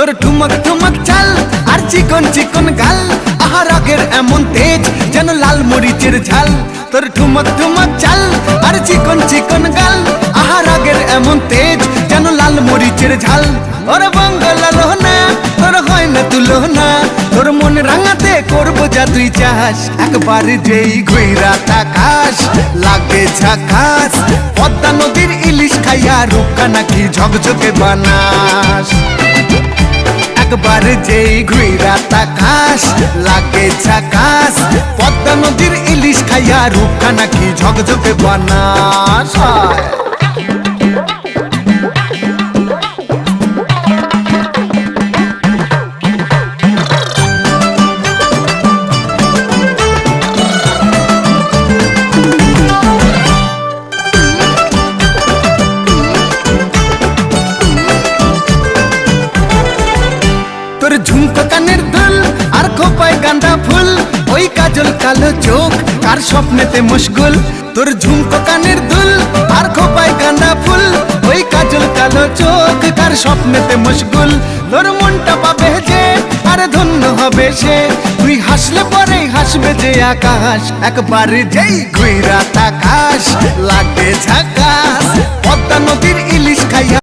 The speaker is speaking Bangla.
তোর ঠুমক ঠুমক চাল আর চিকন চিকন গাল, আহা রাগের এমন তেজ যেন লাল মরিচের ঝাল। তোর ঠুমক ঠুমক চাল আর চিকন চিকন গাল, আহা রাগের এমন তেজ যেন লাল মরিচের ঝাল। ওরে বাঙ্গালা লোহনা তোর হয় না তুলনা, তোর মন রাঙাতে করবো যা তুই চাস। একবার যেই ঘুইরা তাকাস লাগে ঝাকাস, পদ্মা নদীর ইলিশ খাইয়া রূপকা নাকি ঝকঝকে বানাস। একবার যেই ঘুইরা তাকাস লাগে ঝাকাস, পদ্মা নদীর ইলিশ খাইয়া রূপকা নাকি ঝকঝকে বানাস। তোর ঝুমকো কানের দুল আর খোপায় গাঁদা ফুল, ওই কাজল কালো চোখ কার স্বপ্নেতে মশগুল। তোর ঝুমকো কানের দুল আর খোপায় গাঁদা ফুল, ওই কাজল কালো চোখ কার স্বপ্নেতে মশগুল। তোর মনটা পাবে যে আর ধন্য হবে সে, তুই হাসলে পরেই হাসবে যে আকাশ। একবার যেই ঘুইরা তাকাস লাগে ঝাকাস, পদ্মা নদীর ইলিশ খাইয়া